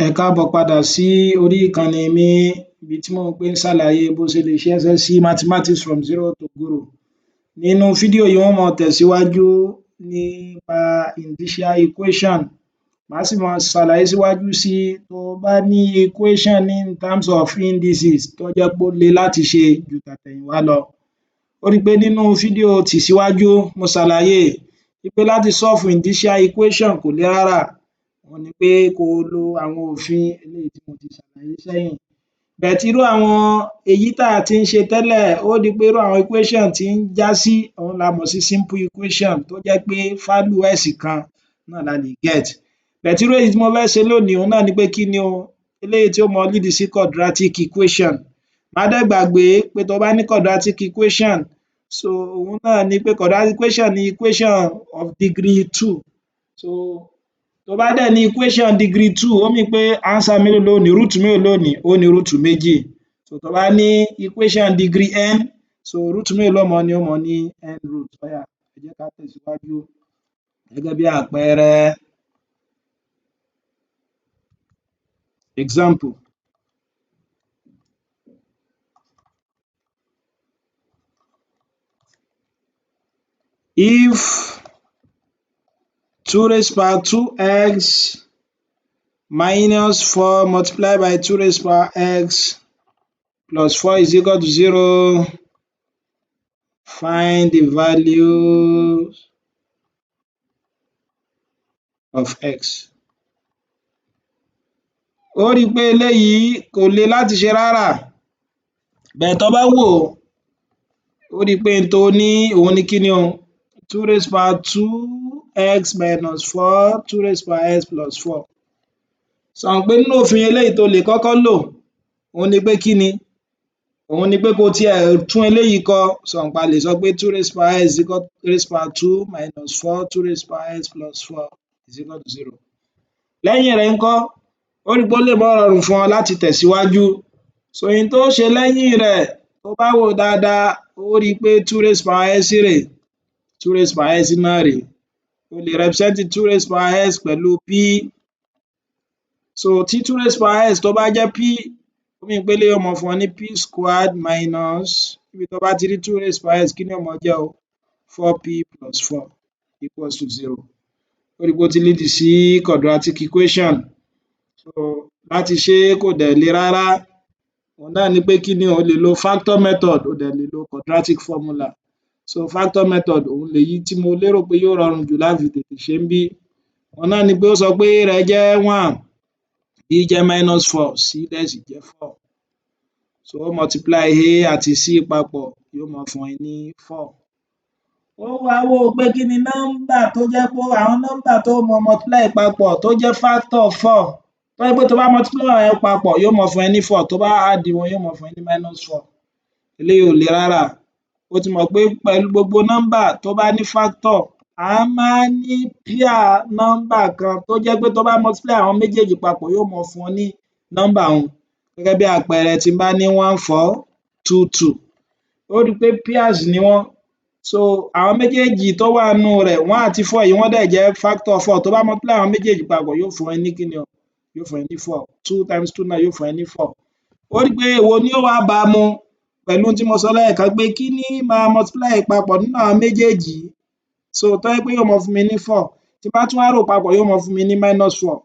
Ẹ káàbọ̀ padà sí orí ìkànnì mi ibi tí mò ń gbé ń ṣàlàyé bó ṣe lè ṣe SSC Mathematics from zero to guru. Nínú fídíò yìí wọ́n máa tẹ̀síwájú nípa indicial equation. Màá sì máa ṣàlàyé síwájú sí i tó bá ní equation in terms of indices tó jẹ́ pé ó le láti ṣe ju tàtẹ̀yìnwá lọ. Ó rí i pé nínú fídíò tìsíwájú mo ṣàlàyé pé láti solve indicial equation kò le rárá, òhun ni pé kó o lo àwọn òfin eléyìí tí mo ti ṣàlàyé sẹ́yìn. But irú àwọn èyí tá a ti ń ṣe tẹ́lẹ̀ ó di pé irú àwọn equation tí ń já sí òhun la mọ̀ sí simple equation tó jẹ́ pé value s kan náà la lè get. But irú èyí tí mo fẹ́ ṣe lónìí òhun náà ni pé kí ni o, eléyìí tí ó mọ lead sí quadratic equation. Má dẹ̀ gbàgbé pé tó bá ní quadratic equation, so òhun náà ni pé quadratic equation ni equation of degree 2. So tó bá dẹ̀ ní equation degree 2 ó mean pé answer mélòó ló ní, root mélòó ló ní, ó ní root méjì. So tó bá ní equation degree n, so root mélòó ló máa ní, ó máa ní n root. Ó yá ẹ jẹ́ ká tẹ̀síwájú gẹ́gẹ́ bí àpẹẹrẹ. Example. If 2 raised power 2x minus 4 multiplied by 2 raised power x plus 4 is equal to 0, find the value of x. Ó rí i pé eléyìí kò le láti ṣe rárá, but tó bá wò ó rí i pé n tó ní òhun ni kí ni o, 2 raised power 2x minus 4 2 raised power x plus 4. Sọ mọ̀ pé nínú òfin eléyìí tó lè kọ́kọ́ lò òhun ni pé kí ni, òhun ni pé kó o tiẹ̀ tún eléyìí kọ. Sọ mọ̀ pé a lè sọ pé 2 raised power x is equal to 2 raised power 2 minus 4 2 raised power x plus 4 is equal to 0. Lẹ́yìn rẹ̀ ńkọ́, ó rí i pé ó lè má rọrùn fún ọ láti tẹ̀síwájú. So ohun tó ṣe lẹ́yìn rẹ̀ tó bá wò ó dáadáa ó rí i pé 2 raised power x rèé, 2 raised power x náà rèé. O lè represent 2 raised power x pẹ̀lú p. So tí 2 raised power x tó bá jẹ́ p, ó mean pé eléyìí ó máa fún ọ ní p squared minus, níbi tó bá ti rí 2 raised power x kí ni ó máa jẹ́ o, 4p plus 4 equals to 0. Ó rí i pé ó ti lead sí quadratic equation. So láti ṣe é kò dẹ̀ le rárá, òhun náà ni pé kí ni o, lè lo factor method, o dẹ̀ lè lo quadratic formula. So factor method òhun lèyí tí mo lérò pé yóò rọrùn jù láti tètè ṣe níbí. Òhun náà ni pé ó sọ pé a rẹ̀ jẹ́ 1, b jẹ́ minus 4, c dẹ̀ sì jẹ́ 4. So ó multiply a àti c papọ̀ yóò máa fún ẹ ní 4. Ó wá wò ó pé kí ni nọ́mbà tó jẹ́ pé àwọn nọ́mbà tó mọ multiply papọ̀ tó jẹ́ factor 4, tó jẹ́ pé tó bá multiply wọn papọ̀ yóò máa fún ẹ ní 4, tó bá add wọn yóò máa fún ẹ ní minus 4. Eléyìí ò le rárá. O ti mọ̀ pé pẹ̀lú gbogbo nọ́mbà tó bá ní factor, a máa ń ní pair nọ́mbà kan tó jẹ́ pé tó bá multiply àwọn méjèèjì papọ̀ yóò máa fún ọ ní nọ́mbà un. Gẹ́gẹ́ bí àpẹẹrẹ tí n bá ní 1 4 2 2, ó rí i pé pairs ni wọ́n. So àwọn méjèèjì tó wà nínú rẹ̀ 1 àti 4 yìí wọ́n dẹ̀ jẹ́ factor 4, tó bá multiply àwọn méjèèjì papọ̀ yóò fún ẹ ní kí ni o, yóò fún ẹ ní 4. 2 times 2 náà yóò fún ẹ ní 4. Ó rí i pé èwo ni ó wá bá a mu pẹ̀lú ohun tí mo sọ lẹ́ẹ̀kan pé kí ni máa multiply papọ̀ nínú àwọn méjèèjì. So tó jẹ́ pé yóò máa fún mi ní 4, tí n bá tún wá rò papọ̀ yóò máa fún mi ní minus 4.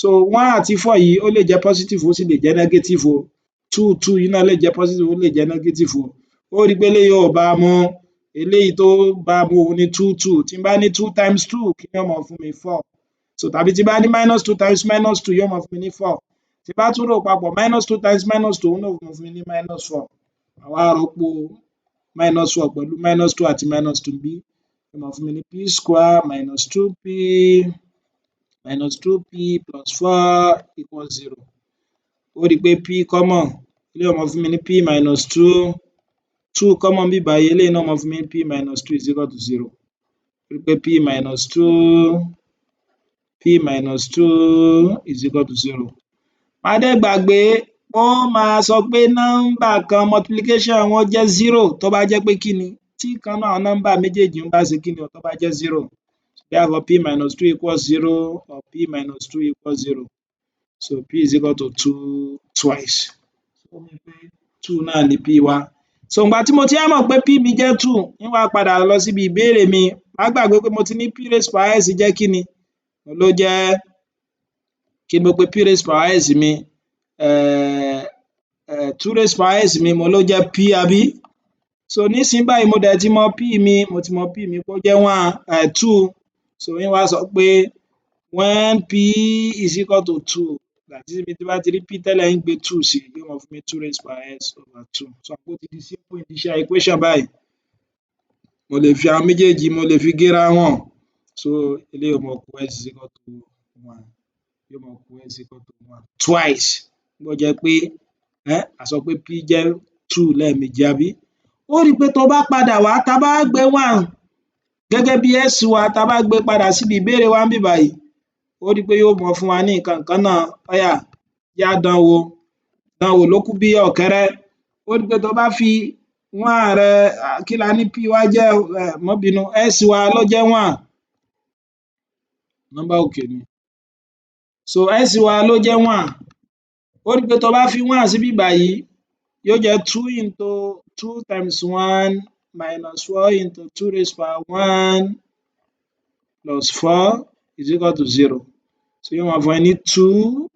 So 1 àti 4 yìí ó lè jẹ́ positive ó sì lè jẹ́ negative o. 2 2 yìí náà lè jẹ́ positive ó lè jẹ́ negative o. Ó rí i pé eléyìí ò bá a mu. Eléyìí tó bá a mu òhun ni 2 2. Tí n bá ní 2 times 2 kí ni yóò máa fún mi 4. So tàbí tí n bá ní minus 2 times minus 2 yóò máa fún mi ní 4. Tí n bá tún rò papọ̀ minus 2 times minus 2 òhun náà ó máa fún mi ní minus 4. Màá wá rọ́pò minus 4 pẹ̀lú minus 2 àti minus 2 níbí, yóò máa fún mi ní p square minus 2p plus 4 equals 0. Ó rí i pé p common, eléyìí ó máa fún mi ní p minus 2, 2 common níbí báyìí, eléyìí náà ó máa fún mi ní p minus 2 is equal to 0. Ó rí i pé p minus 2 is equal to 0. Má dẹ̀ gbàgbé ó máa sọ pé nọ́mbà kan multiplication wọn jẹ́ 0 tó bá jẹ́ pé kí ni, tí ìkan nínú àwọn nọ́mbà méjèèjì ń bá ṣe kí ni o, tó bá jẹ́ 0. Therefore p minus 2 equals 0 or p minus 2 equals 0. so p is equal to 2 twice ó ní pé 2 náà ni p wa so ìgbà tí mo ti wá mọ̀ pé p mi jẹ́ 2 ń wá padà lọ síbi ìbéèrè mi má gbàgbé pé mo ti ní p raised power s jẹ́ kí ni ló jẹ́ kí ni mo pe p raised power s mi 2 raised power s mi mo ló jẹ́ p àbí so nísìnyí báyìí mo dẹ̀ ti mọ p mi kó jẹ́ 2 so ń wá sọ pé when p is equal to 2 that is ibi tí bá ti rí p tẹ́lẹ̀ ń gbé 2 sí yóò máa fún mi 2 raised power s over 2 so àpò ti di simple initial equation báyìí mo lè fi àwọn méjèèjì mo lè fi géra wọn so eléyìí yóò máa kó s is equal to 1 yóò máa kó s is equal to 1 twice bó jẹ́ pé a sọ pé p jẹ́ 2 lẹ́ẹ̀mejì àbí ó rí i pé tó bá padà wá tá bá gbé 1 gẹ́gẹ́ bí s wa tá bá gbé padà síbi ìbéèrè wa níbí báyìí ó rí i pé yóò mọ fún wa ní nǹkan kan náà ó yá já dánwò ló kù bí ọ̀kẹ́rẹ́ ó rí i pé tó bá fi 1 rẹ kí la ní p wa jẹ́ má bínú s wa ló jẹ́ 1 nọ́mbà òkè ni so s wa ló jẹ́ 1 ó rí i pé tó bá fi 1 síbí báyìí yóò jẹ́ 2 into 2 times 1 minus 4 into 2 raised power 1 plus 4 is equal to 0 so yóò máa fún ẹ ní 2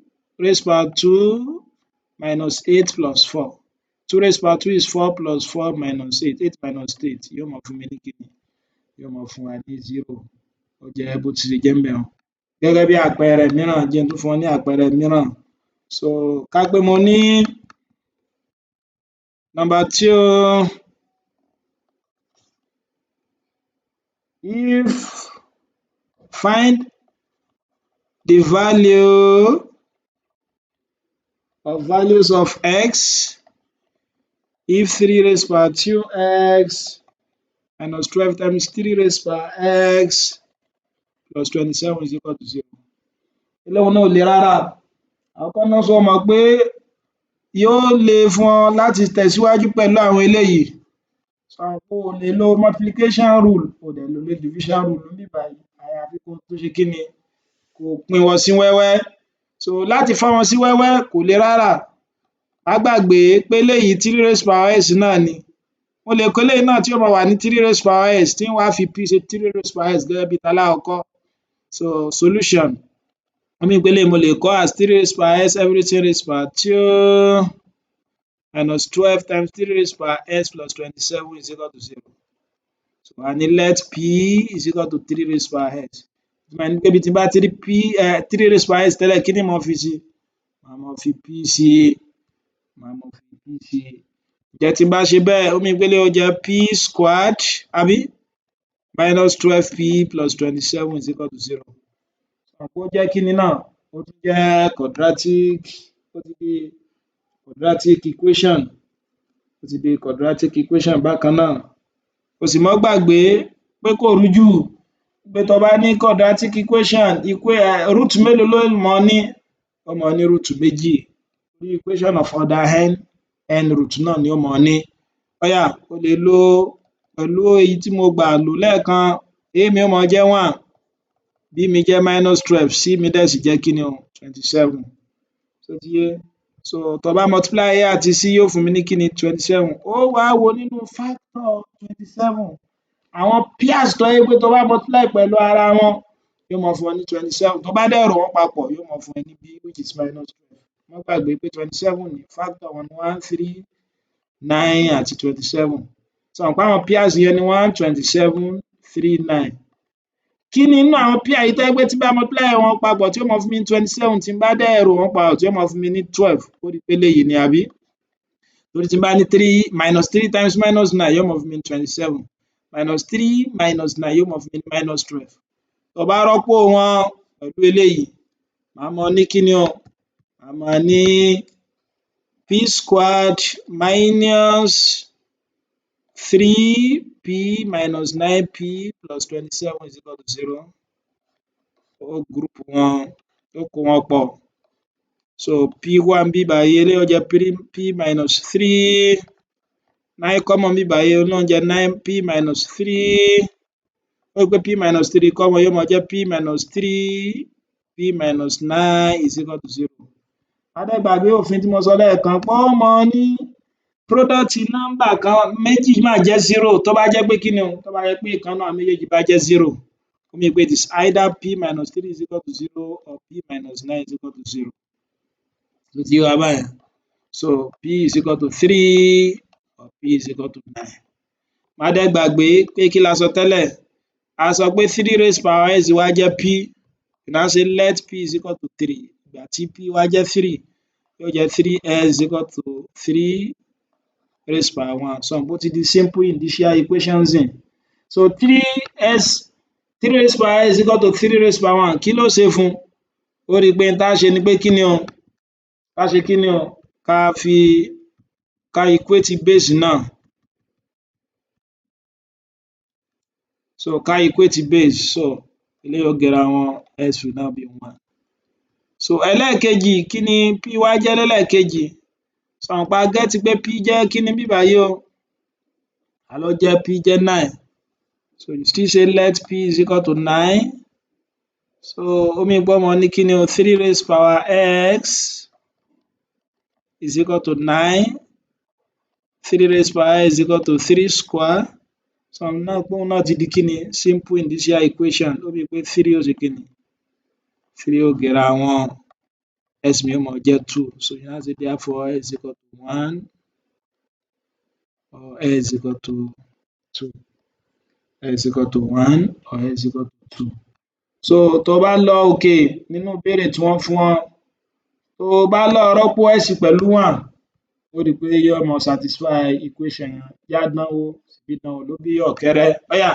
raised power 2 minus 8 plus 4 2 raised power 2 is 4 plus 4 minus 8 8 minus 8 yóò máa fún mi ní kíni yóò máa fún wa ní 0 ó jẹ́ bó ti ṣe jẹ́ ńbẹ̀ un gẹ́gẹ́ bí àpẹẹrẹ mìíràn jẹ́ n tún fún ọ ní àpẹẹrẹ mìíràn so ká pé mo ní number 2 if find the value of values of x if 3 raised power 2x minus 12 times 3 raised power x plus 27 is equal to 0 eléyìí náà ò le rárá àkọ́kọ́ náà sọ mọ̀ pé yóò le fún ọ láti tẹ̀síwájú pẹ̀lú àwọn eléyìí so o lè lo multiplication rule o dẹ̀ lè lo division rule níbí báyìí àyàfi kó tún ṣe kí ni kó pín wọn sí wẹ́wẹ́ so láti fọ́ wọn sí wẹ́wẹ́ kò le rárá má gbàgbé pé eléyìí 3 raised power s náà ni mo lè kọ eléyìí náà tí ó máa wà ní 3 raised power s tí wàá fi p ṣe 3 raised power s gẹ́gẹ́ bí talákọ̀ọ́kọ́ so solution pé eléyìí mo lè kọ as 3 raised power s everything raised power 2 minus 12 times 3 raised power s plus 27 is equal to 0 so a ní let p is equal to 3 raised power s ìtumọ̀ ní pé ibi tí n bá ti rí p 3 raised power s tẹ́lẹ̀ kí ni mo fi sí màá mọ fi p sí ǹjẹ́ tí n bá ṣe bẹ́ẹ̀ ó mean pé eléyìí ó jẹ́ p squared àbí minus 12p plus 27 is equal to 0 ó jẹ́ kí ni náà ó tún jẹ́ quadratic equation bákan náà o sì mọ́ gbàgbé pé kò rújú pé tó bá ní quadratic equation root mélòó ló mọ̀ ní ó mọ̀ ní root méjì bí equation of order n root náà ni ó mọ̀ ní ó yá o lè lo pẹ̀lú èyí tí mo gbà lò lẹ́ẹ̀kan a mi ó mọ jẹ́ 1 b mi jẹ́ minus 12 c mi dẹ̀ sì jẹ́ kí ni o 27 ṣó ti yé so tó bá multiply a àti c yóò fún mi ní kí ni 27 ó wá wo nínú factor 27 àwọn pairs tó jẹ́ pé tó bá multiply pẹ̀lú ara wọn yóò máa fún ọ ní 27 tó bá dẹ̀ rò wọ́n papọ̀ yóò máa fún ẹ ní b which is minus 12 má gbàgbé pé 27 ní factor 1 3 9 àti 27 so mọ̀ pé àwọn pairs yẹn ni 1 27 3 9 kí ni nínú àwọn pair yìí tó jẹ́ pé tí n bá multiply wọn papọ̀ tí ó máa fún mi ní 27 tí n bá dẹ̀ rò wọ́n papọ̀ tí ó máa fún mi ní 12 ó rí i pé eléyìí ni àbí torí tí n bá ní 3 minus 3 times minus 9 yóò máa fún mi ní 27 minus 3 minus 9 yóò máa fún mi ní minus 12 tó bá rọ́pò wọn pẹ̀lú eléyìí màá mọ ní kí ni o màá mọ ní p squared minus 3p minus 9p plus 27 is equal to 0 ó group wọn ó kó wọn pọ̀ so p wà níbí báyìí eléyìí ó jẹ́ p minus 3 9 common níbí báyìí òun náà jẹ́ 9p minus 3 ó rí pé p minus 3 common yóò máa jẹ́ p minus 3 p minus 9 is equal to 0 má dẹ̀ gbàgbé òfin tí mo sọ lẹ́ẹ̀kan pé ó mọ ní product nọ́mbà kan méjì máa jẹ́ 0 tó bá jẹ́ pé kí ni o tó bá jẹ́ pé ìkan nínú àwọn méjèèjì bá jẹ́ 0 ó mean pé it is either p minus 3 is equal to 0 or p minus 9 is equal to 0 tó ti yé wa báyẹn so p is equal to 3 or p is equal to 9 má dẹ̀ gbàgbé pé kí la sọ tẹ́lẹ̀ a sọ pé 3 raised power s wá jẹ́ p you now say let p is equal to 3 ìgbà tí p wá jẹ́ 3 yóò jẹ́ 3s is equal to 3 raised power 1 so bó ti di simple indicial equations in so 3 raised power s is equal to 3 raised power 1 kí ló ṣe fún ó rí i pé n tá ṣe ni pé kí ni o ká ṣe kí ni o ká equate base náà so ká equate base so eléyìí ó gẹra wọn s will now be 1 so ẹlẹ́ẹ̀kejì kí ni p wá jẹ́ lẹ́lẹ́ẹ̀kejì so mọ̀ pé a get pé p jẹ́ kí ni níbí báyìí o a ló jẹ́ p jẹ́ 9 so you still say let p is equal to 9 so ó mean pé ọmọ ní kí ni o 3 raised power x is equal to 9 3 raised power x is equal to 3 square so náà pé òun náà ti di kí ni simple indicial equation ó mean pé 3 ó ṣe kí ni 3 ó gẹra wọn s mi ó máa jẹ́ 2 so you now say therefore x is equal to 1 or x is equal to 2 x is equal to 1 or x is equal to 2 so tó bá lọ òkè nínú ìbéèrè tí wọ́n fún ọ tó bá lọ rọ́pò s pẹ̀lú 1 ó rí i pé yóò máa satisfy equation yẹn yá dánwò síbí dánwò ló bí ọ̀kẹ́rẹ́ óyá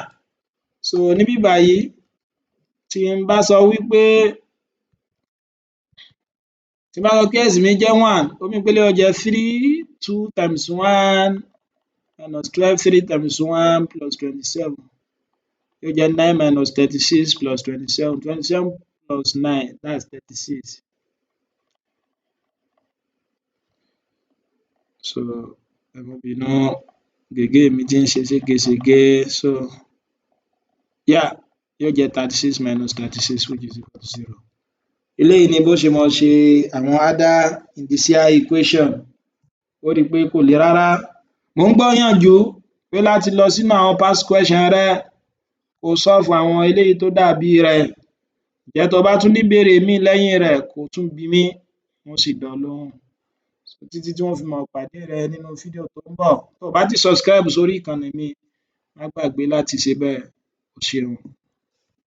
so níbí báyìí tí n bá sọ wípé s mi jẹ́ 1 ó mean pé eléyìí ó jẹ́ 3 2 times 1 minus 12 3 times 1 plus 27 yóò jẹ́ 9 minus 36 plus 27 27 plus 9 that's 36 so ẹ má bínú gègé mi tí ń ṣe ségesège so yeah yóò jẹ́ 36 minus 36 which is equal to 0 eléyìí ni bó ṣe mọ ṣe àwọn other indicial equation ó rí i pé kò le rárá mò ń gbọ́yànjú pé láti lọ sínú àwọn past question rẹ kó solve àwọn eléyìí tó dàbí rẹ̀ ǹjẹ́ tó bá tún ní ìbéèrè míì lẹ́yìn rẹ̀ kó tún bi mí mo sì dá ọ lóhùn títí tí wọ́n fi máa pàdé rẹ nínú fídíò tó ń bọ̀ tó o bá ti subscribe sórí ìkànnì mi má gbàgbé láti ṣe bẹ́ẹ̀ o ṣeun.